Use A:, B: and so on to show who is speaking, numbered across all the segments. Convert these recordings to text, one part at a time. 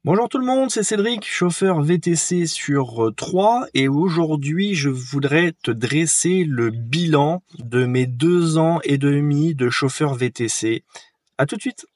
A: Bonjour tout le monde, c'est Cédric, chauffeur VTC sur 3 et aujourd'hui je voudrais te dresser le bilan de mes 2 ans et demi de chauffeur VTC. À tout de suite.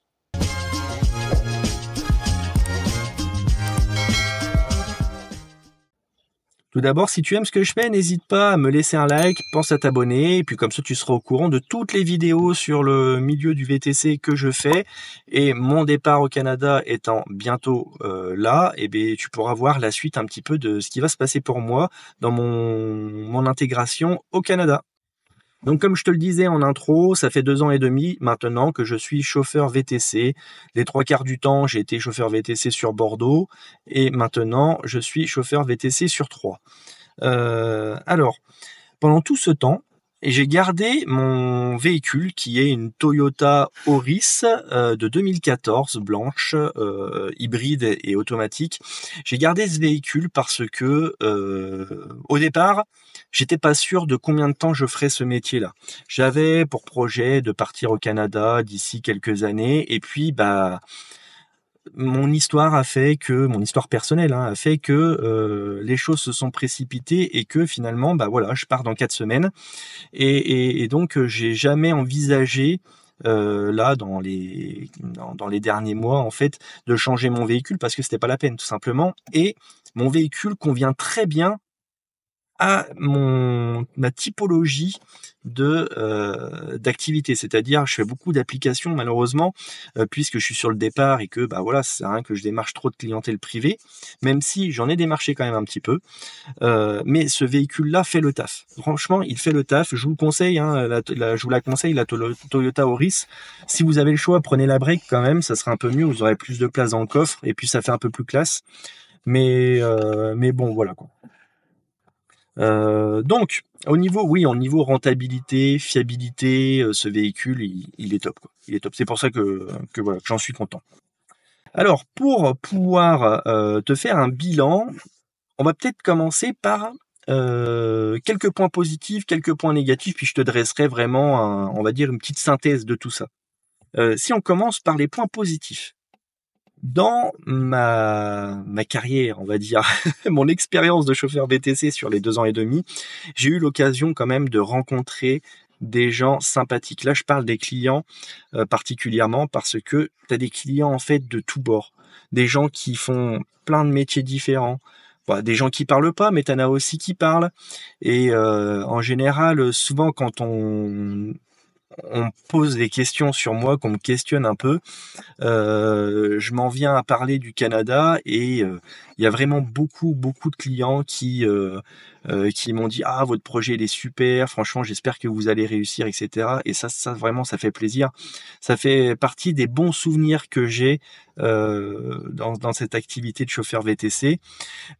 A: Tout d'abord, si tu aimes ce que je fais, n'hésite pas à me laisser un like, pense à t'abonner, et puis comme ça tu seras au courant de toutes les vidéos sur le milieu du VTC que je fais. Et mon départ au Canada étant bientôt là, et bien, tu pourras voir la suite un petit peu de ce qui va se passer pour moi dans mon intégration au Canada. Donc comme je te le disais en intro, ça fait 2 ans et demi maintenant que je suis chauffeur VTC. Les 3/4 du temps, j'ai été chauffeur VTC sur Bordeaux et maintenant je suis chauffeur VTC sur 3. Alors, pendant tout ce temps, j'ai gardé mon véhicule qui est une Toyota Auris de 2014, blanche, hybride et automatique. J'ai gardé ce véhicule parce que au départ, j'étais pas sûr de combien de temps je ferais ce métier-là. J'avais pour projet de partir au Canada d'ici quelques années et puis mon histoire personnelle a fait que les choses se sont précipitées et que finalement je pars dans 4 semaines et donc j'ai jamais envisagé là dans les derniers mois en fait de changer mon véhicule parce que c'était pas la peine tout simplement, et mon véhicule convient très bien à ma typologie d'activité, c'est-à-dire je fais beaucoup d'applications malheureusement puisque je suis sur le départ et que ça sert à rien que je démarche trop de clientèle privée, même si j'en ai démarché quand même un petit peu, mais ce véhicule-là fait le taf. Franchement, il fait le taf. Je vous le conseille, je vous la conseille, la Toyota Auris. Si vous avez le choix, prenez la break quand même, ça sera un peu mieux, vous aurez plus de place dans le coffre et puis ça fait un peu plus classe. Mais bon, voilà quoi. Donc, au niveau rentabilité, fiabilité, ce véhicule, il est top, quoi. Il est top. C'est pour ça que voilà, que j'en suis content. Alors, pour pouvoir te faire un bilan, on va peut-être commencer par quelques points positifs, quelques points négatifs, puis je te dresserai vraiment, on va dire, une petite synthèse de tout ça. Si on commence par les points positifs. Dans ma carrière, on va dire, mon expérience de chauffeur VTC sur les 2 ans et demi, j'ai eu l'occasion quand même de rencontrer des gens sympathiques. Là, je parle des clients particulièrement parce que tu as des clients en fait de tous bords. Des gens qui font plein de métiers différents. Des gens qui parlent pas, mais tu en as aussi qui parlent. Et en général, souvent quand on pose des questions sur moi, qu'on me questionne un peu, je m'en viens à parler du Canada et il y a vraiment beaucoup de clients qui m'ont dit votre projet il est super, franchement j'espère que vous allez réussir, etc. Et ça vraiment ça fait plaisir. Ça fait partie des bons souvenirs que j'ai dans cette activité de chauffeur VTC.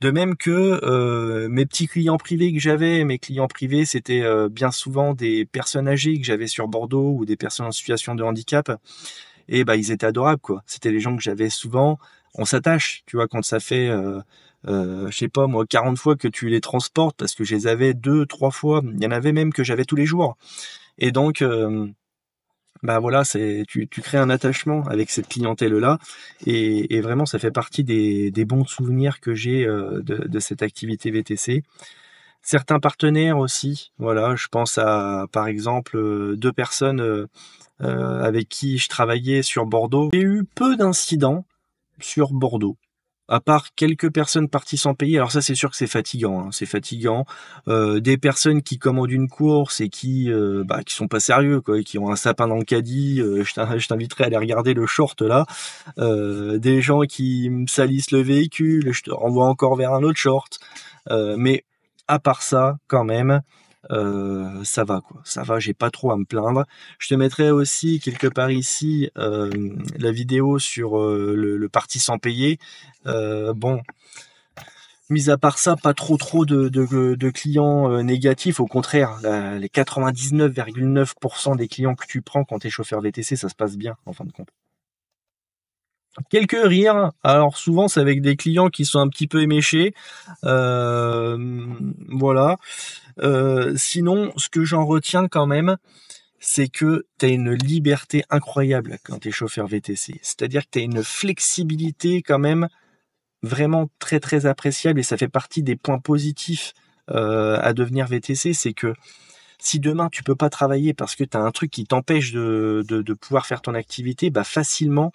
A: De même que mes petits clients privés que j'avais, mes clients privés c'était bien souvent des personnes âgées que j'avais sur Bordeaux ou des personnes en situation de handicap. Et ils étaient adorables quoi. C'était les gens que j'avais souvent. On s'attache, tu vois, quand ça fait je sais pas moi 40 fois que tu les transportes, parce que je les avais 2-3 fois. Il y en avait même que j'avais tous les jours. Et donc voilà, tu crées un attachement avec cette clientèle là et vraiment ça fait partie des bons souvenirs que j'ai de cette activité VTC. Certains partenaires aussi, voilà, je pense à par exemple 2 personnes avec qui je travaillais sur Bordeaux. J'ai eu peu d'incidents sur Bordeaux, à part quelques personnes parties sans payer. Alors ça, c'est sûr que c'est fatigant, hein. C'est fatigant. Des personnes qui commandent une course et qui sont pas sérieux, quoi, qui ont un sapin dans le caddie. Je t'inviterai à aller regarder le short là. Des gens qui me salissent le véhicule, je te renvoie encore vers un autre short. Mais à part ça, quand même, ça va quoi. Ça va, j'ai pas trop à me plaindre. Je te mettrai aussi quelque part ici la vidéo sur le parti sans payer. Mis à part ça, pas trop de clients négatifs. Au contraire, les 99,9% des clients que tu prends quand tu es chauffeur VTC, ça se passe bien en fin de compte. Quelques rires, alors souvent c'est avec des clients qui sont un petit peu éméchés, voilà. Sinon, ce que j'en retiens quand même, c'est que tu as une liberté incroyable quand tu es chauffeur VTC. C'est-à-dire que tu as une flexibilité quand même vraiment très très appréciable et ça fait partie des points positifs à devenir VTC, c'est que si demain tu peux pas travailler parce que tu as un truc qui t'empêche de pouvoir faire ton activité, bah facilement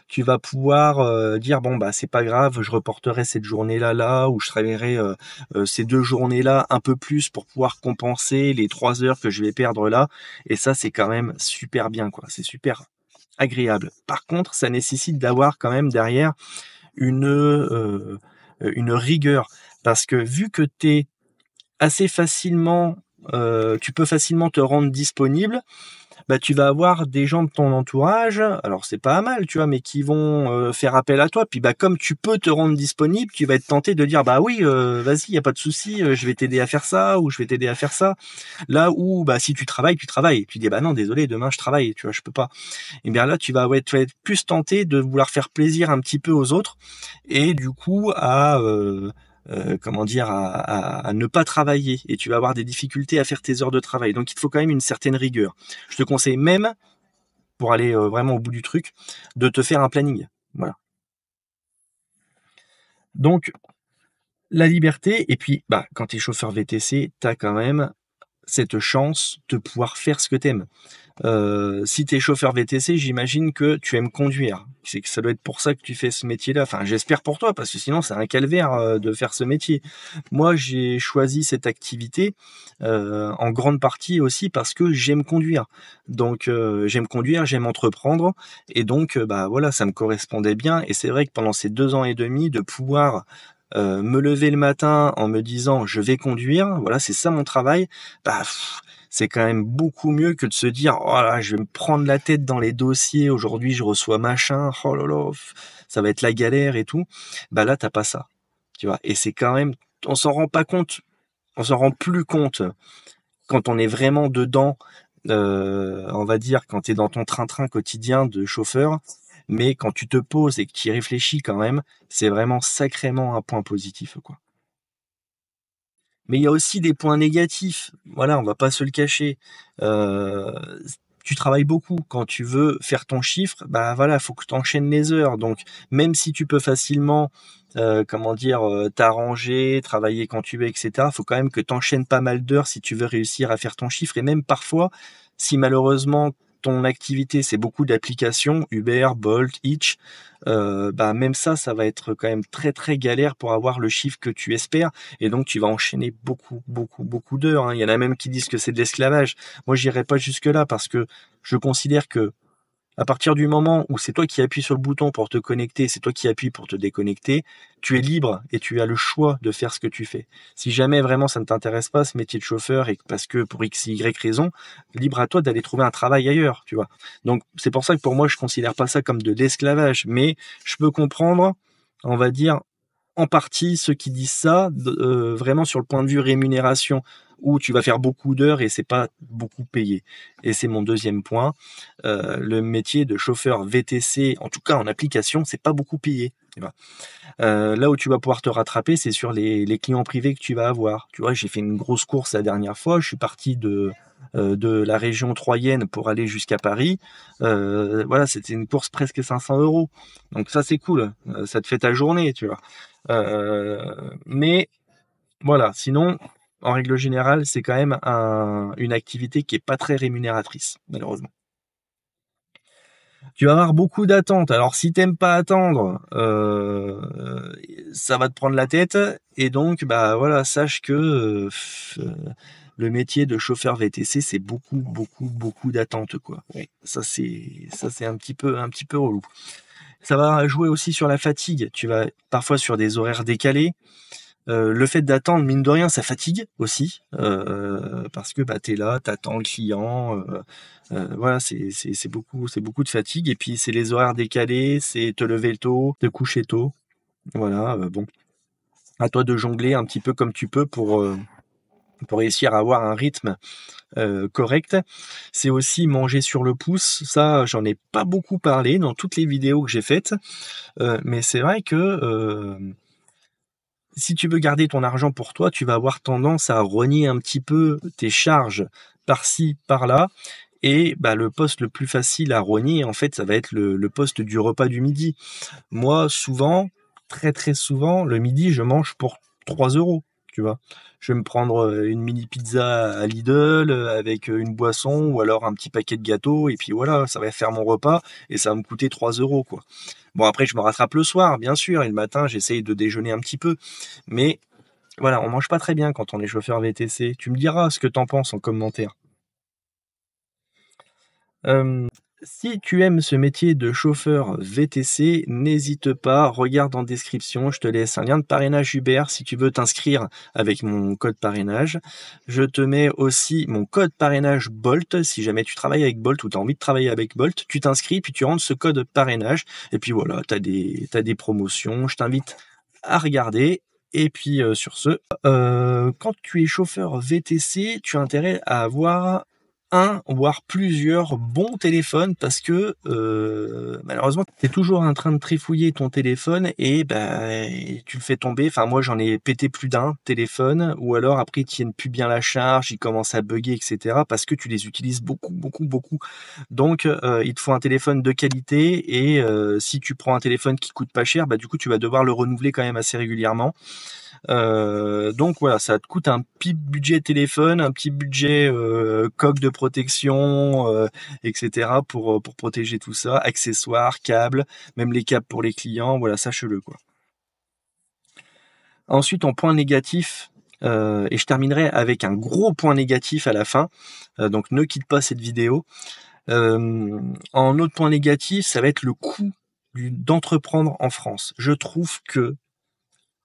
A: tu vas pouvoir dire bon bah c'est pas grave, je reporterai cette journée-là là ou je travaillerai ces 2 journées-là un peu plus pour pouvoir compenser les 3 heures que je vais perdre là. Et ça c'est quand même super bien quoi, c'est super agréable. Par contre, ça nécessite d'avoir quand même derrière une rigueur parce que vu que tu es assez facilement, tu peux facilement te rendre disponible, bah, tu vas avoir des gens de ton entourage, alors c'est pas mal, tu vois, mais qui vont faire appel à toi. Puis bah comme tu peux te rendre disponible, tu vas être tenté de dire bah oui, vas-y, y a pas de souci, je vais t'aider à faire ça ou je vais t'aider à faire ça. Là où bah si tu travailles, tu travailles. Tu dis bah non, désolé, demain je travaille, tu vois, je peux pas. Et bien là, tu vas être plus tenté de vouloir faire plaisir un petit peu aux autres et du coup à comment dire, à ne pas travailler et tu vas avoir des difficultés à faire tes heures de travail. Donc il te faut quand même une certaine rigueur. Je te conseille même, pour aller vraiment au bout du truc, de te faire un planning. Voilà. Donc la liberté, et puis bah, quand tu es chauffeur VTC, tu as quand même cette chance de pouvoir faire ce que tu aimes. Si tu es chauffeur VTC, j'imagine que tu aimes conduire. C'est que ça doit être pour ça que tu fais ce métier-là. Enfin, j'espère pour toi, parce que sinon c'est un calvaire de faire ce métier. Moi, j'ai choisi cette activité en grande partie aussi parce que j'aime conduire. Donc, j'aime conduire, j'aime entreprendre, et donc, bah voilà, ça me correspondait bien. Et c'est vrai que pendant ces 2 ans et demi, de pouvoir me lever le matin en me disant je vais conduire, voilà, c'est ça mon travail. Bah, c'est quand même beaucoup mieux que de se dire oh là, je vais me prendre la tête dans les dossiers, aujourd'hui je reçois machin, oh là là, ça va être la galère et tout. Bah là t'as pas ça, tu vois. Et c'est quand même, on s'en rend pas compte, on s'en rend plus compte quand on est vraiment dedans, on va dire quand tu es dans ton train-train quotidien de chauffeur, mais quand tu te poses et que tu y réfléchis quand même, c'est vraiment sacrément un point positif, quoi. Mais il y a aussi des points négatifs. Voilà, on va pas se le cacher. Euh, Tu travailles beaucoup. Quand tu veux faire ton chiffre, bah voilà, faut que tu enchaînes les heures. Donc, même si tu peux facilement, comment dire, t'arranger, travailler quand tu veux, etc., faut quand même que tu enchaînes pas mal d'heures si tu veux réussir à faire ton chiffre. Et même parfois, si malheureusement ton activité c'est beaucoup d'applications, Uber, Bolt, Hitch, bah même ça va être quand même très très galère pour avoir le chiffre que tu espères. Et donc tu vas enchaîner beaucoup d'heures, hein. Il y en a même qui disent que c'est de l'esclavage. Moi, j'irai pas jusque-là parce que je considère que à partir du moment où c'est toi qui appuies sur le bouton pour te connecter, c'est toi qui appuies pour te déconnecter, tu es libre et tu as le choix de faire ce que tu fais. Si jamais vraiment ça ne t'intéresse pas, ce métier de chauffeur, et parce que pour X, Y raison, libre à toi d'aller trouver un travail ailleurs, tu vois. Donc c'est pour ça que pour moi, je considère pas ça comme de l'esclavage, mais je peux comprendre, on va dire, en partie ceux qui disent ça, vraiment sur le point de vue rémunération, où tu vas faire beaucoup d'heures et c'est pas beaucoup payé. Et c'est mon deuxième point. Le métier de chauffeur VTC, en tout cas en application, c'est pas beaucoup payé. Tu vois. Là où tu vas pouvoir te rattraper, c'est sur les clients privés que tu vas avoir. Tu vois, j'ai fait une grosse course la dernière fois. Je suis parti de la région troyenne pour aller jusqu'à Paris. Voilà, c'était une course presque 500 euros. Donc ça, c'est cool. Ça te fait ta journée, tu vois. Mais voilà, sinon, en règle générale, c'est quand même une activité qui est pas très rémunératrice, malheureusement. Tu vas avoir beaucoup d'attentes. Alors, si t'aimes pas attendre, ça va te prendre la tête. Et donc, bah voilà, sache que le métier de chauffeur VTC, c'est beaucoup d'attentes, quoi. Oui. Ça c'est un petit peu relou. Ça va jouer aussi sur la fatigue. Tu vas parfois sur des horaires décalés. Le fait d'attendre, mine de rien, ça fatigue aussi, parce que bah, tu es là, tu attends le client, voilà, c'est beaucoup de fatigue. Et puis c'est les horaires décalés, c'est te lever tôt, te coucher tôt. Voilà, bon, à toi de jongler un petit peu comme tu peux pour réussir à avoir un rythme correct. C'est aussi manger sur le pouce. Ça, j'en ai pas beaucoup parlé dans toutes les vidéos que j'ai faites, mais c'est vrai que si tu veux garder ton argent pour toi, tu vas avoir tendance à rogner un petit peu tes charges par-ci, par-là. Et bah, le poste le plus facile à rogner, en fait, ça va être le poste du repas du midi. Moi, souvent, très très souvent, le midi, je mange pour 3 euros, tu vois. Je vais me prendre une mini pizza à Lidl avec une boisson ou alors un petit paquet de gâteaux et puis voilà, ça va faire mon repas et ça va me coûter 3 euros, quoi. Bon, après, je me rattrape le soir, bien sûr, et le matin, j'essaye de déjeuner un petit peu. Mais voilà, on mange pas très bien quand on est chauffeur VTC. Tu me diras ce que t'en penses en commentaire. Euh, Si tu aimes ce métier de chauffeur VTC, n'hésite pas, regarde en description, je te laisse un lien de parrainage Uber si tu veux t'inscrire avec mon code parrainage. Je te mets aussi mon code parrainage Bolt, si jamais tu travailles avec Bolt ou tu as envie de travailler avec Bolt, tu t'inscris puis tu rentres ce code parrainage et puis voilà, t'as des promotions, je t'invite à regarder. Et puis sur ce, quand tu es chauffeur VTC, tu as intérêt à avoir un voire plusieurs bons téléphones parce que malheureusement tu es toujours en train de trifouiller ton téléphone et tu le fais tomber. Enfin moi j'en ai pété plus d'un téléphone ou alors après ils tiennent plus bien la charge, ils commencent à bugger, etc. parce que tu les utilises beaucoup. Donc il te faut un téléphone de qualité et si tu prends un téléphone qui coûte pas cher, du coup tu vas devoir le renouveler quand même assez régulièrement. Donc voilà, ça te coûte un petit budget téléphone, un petit budget coque de protection, etc. pour protéger tout ça, accessoires, câbles, même les câbles pour les clients, voilà, sache-le quoi. Ensuite, en point négatif, et je terminerai avec un gros point négatif à la fin, donc ne quitte pas cette vidéo. En autre point négatif, ça va être le coût d'entreprendre en France. Je trouve que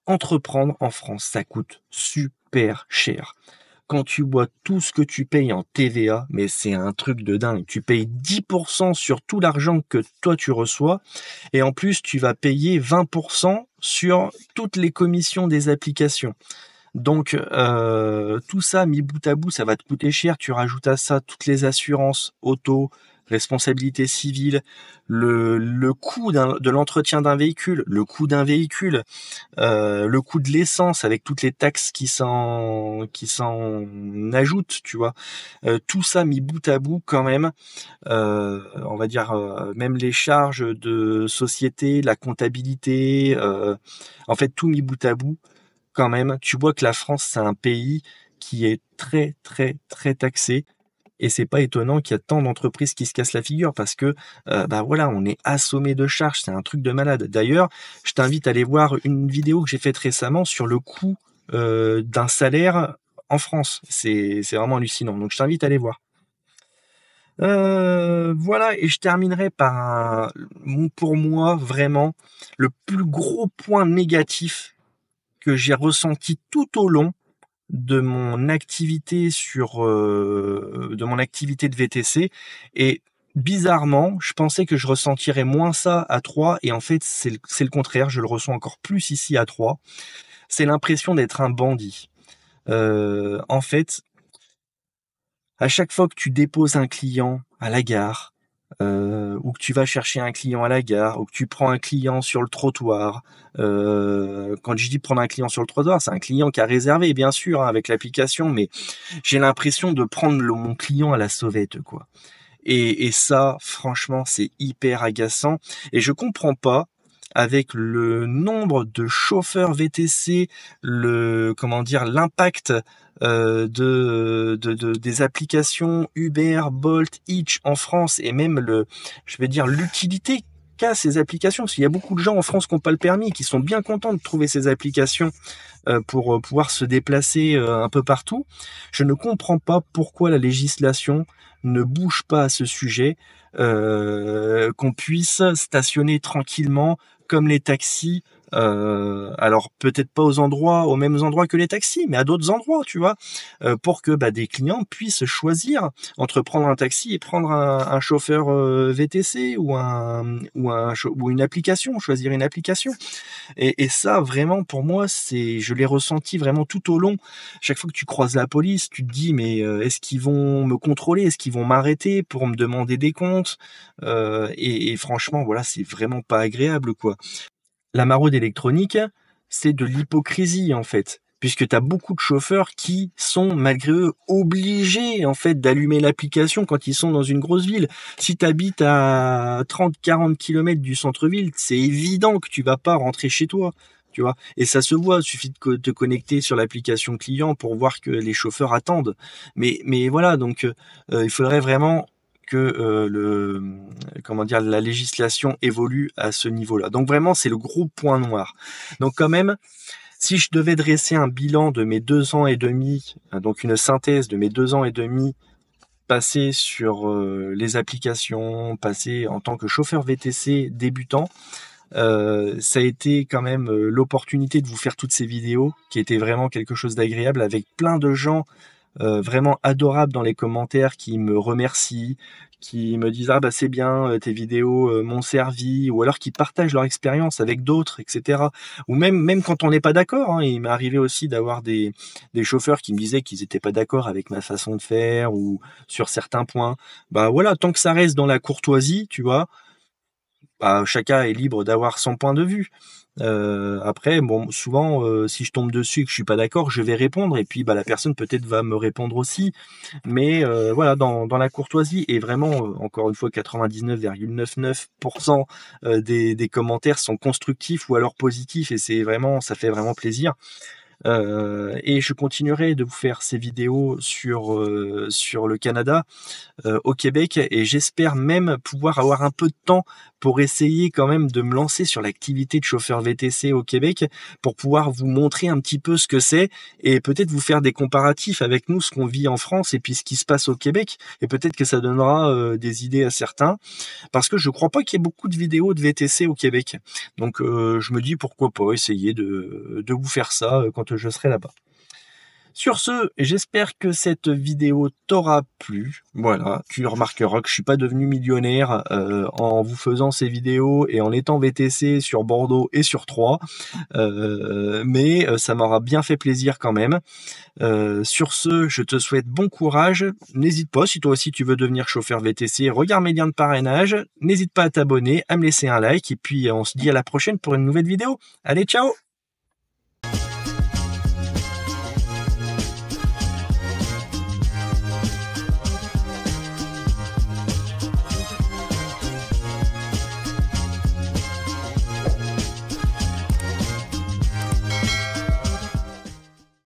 A: entreprendre en France, ça coûte super cher. Quand tu vois tout ce que tu payes en TVA, mais c'est un truc de dingue. Tu payes 10% sur tout l'argent que toi tu reçois et en plus tu vas payer 20% sur toutes les commissions des applications. Donc tout ça mis bout à bout, ça va te coûter cher. Tu rajoutes à ça toutes les assurances auto, responsabilité civile, le coût de l'entretien d'un véhicule, le coût d'un véhicule, le coût de l'essence avec toutes les taxes qui s'en ajoutent, tu vois. Tout ça mis bout à bout quand même, on va dire même les charges de société, la comptabilité, en fait tout mis bout à bout quand même, tu vois que la France c'est un pays qui est très taxé. Et c'est pas étonnant qu'il y a tant d'entreprises qui se cassent la figure parce que voilà, on est assommé de charges, c'est un truc de malade. D'ailleurs, je t'invite à aller voir une vidéo que j'ai faite récemment sur le coût d'un salaire en France. C'est vraiment hallucinant. Donc je t'invite à aller voir. Voilà, et je terminerai par pour moi vraiment le plus gros point négatif que j'ai ressenti tout au long de mon activité de mon activité de VTC et bizarrement, je pensais que je ressentirais moins ça à 3 et en fait c'est le contraire, je le ressens encore plus ici à 3. C'est l'impression d'être un bandit. En fait, à chaque fois que tu déposes un client à la gare, ou que tu vas chercher un client à la gare, ou que tu prends un client sur le trottoir. Quand je dis prendre un client sur le trottoir, c'est un client qui a réservé, bien sûr, hein, avec l'application, mais j'ai l'impression de prendre mon client à la sauvette, quoi. Et ça, franchement, c'est hyper agaçant. Et je comprends pas, avec le nombre de chauffeurs VTC, l'impact des applications Uber, Bolt, Hitch en France et même l'utilité qu'a ces applications, parce qu'il y a beaucoup de gens en France qui n'ont pas le permis, qui sont bien contents de trouver ces applications pour pouvoir se déplacer un peu partout. Je ne comprends pas pourquoi la législation ne bouge pas à ce sujet, qu'on puisse stationner tranquillement comme les taxis, alors peut-être pas aux mêmes endroits que les taxis, mais à d'autres endroits, tu vois, pour que des clients puissent choisir entre prendre un taxi et prendre un chauffeur VTC ou une application, choisir une application. Et ça, vraiment, pour moi, je l'ai ressenti vraiment tout au long. Chaque fois que tu croises la police, tu te dis, mais est-ce qu'ils vont me contrôler? Est-ce qu'ils vont m'arrêter pour me demander des comptes? Et franchement, voilà, c'est vraiment pas agréable, quoi. La maraude électronique, c'est de l'hypocrisie, en fait. puisque tu as beaucoup de chauffeurs qui sont malgré eux obligés en fait d'allumer l'application quand ils sont dans une grosse ville. Si tu habites à 30-40 km du centre-ville, c'est évident que tu vas pas rentrer chez toi. Tu vois, et ça se voit, il suffit de te connecter sur l'application client pour voir que les chauffeurs attendent. Mais voilà, donc il faudrait vraiment que comment dire, la législation évolue à ce niveau-là. Donc vraiment, c'est le gros point noir. Donc quand même, si je devais dresser un bilan de mes 2 ans et demi, donc une synthèse de mes 2 ans et demi passés sur les applications, passés en tant que chauffeur VTC débutant, ça a été quand même l'opportunité de vous faire toutes ces vidéos qui étaient vraiment quelque chose d'agréable, avec plein de gens vraiment adorables dans les commentaires qui me remercient, qui me disent ah bah c'est bien, tes vidéos m'ont servi, ou alors qui partagent leur expérience avec d'autres, etc. Ou même quand on n'est pas d'accord, hein, il m'est arrivé aussi d'avoir des chauffeurs qui me disaient qu'ils étaient pas d'accord avec ma façon de faire ou sur certains points. Bah voilà, tant que ça reste dans la courtoisie, tu vois, bah, chacun est libre d'avoir son point de vue. Après, bon, souvent, si je tombe dessus et que je suis pas d'accord, je vais répondre, et puis bah la personne peut-être va me répondre aussi. Mais voilà, dans la courtoisie, et vraiment, encore une fois, 99,99% des commentaires sont constructifs ou alors positifs, et c'est vraiment, ça fait vraiment plaisir. Et je continuerai de vous faire ces vidéos sur le Canada, au Québec, et j'espère même pouvoir avoir un peu de temps pour essayer quand même de me lancer sur l'activité de chauffeur VTC au Québec, pour pouvoir vous montrer un petit peu ce que c'est, et peut-être vous faire des comparatifs avec nous, ce qu'on vit en France et puis ce qui se passe au Québec, et peut-être que ça donnera des idées à certains, parce que je crois pas qu'il y ait beaucoup de vidéos de VTC au Québec. Donc je me dis pourquoi pas essayer de vous faire ça quand je serai là-bas. Sur ce, j'espère que cette vidéo t'aura plu. Voilà, tu remarqueras que je suis pas devenu millionnaire en vous faisant ces vidéos et en étant VTC sur Bordeaux et sur Troyes, mais ça m'aura bien fait plaisir quand même. Sur ce, je te souhaite bon courage. N'hésite pas, si toi aussi tu veux devenir chauffeur VTC, regarde mes liens de parrainage. N'hésite pas à t'abonner, à me laisser un like, et puis on se dit à la prochaine pour une nouvelle vidéo. Allez, ciao!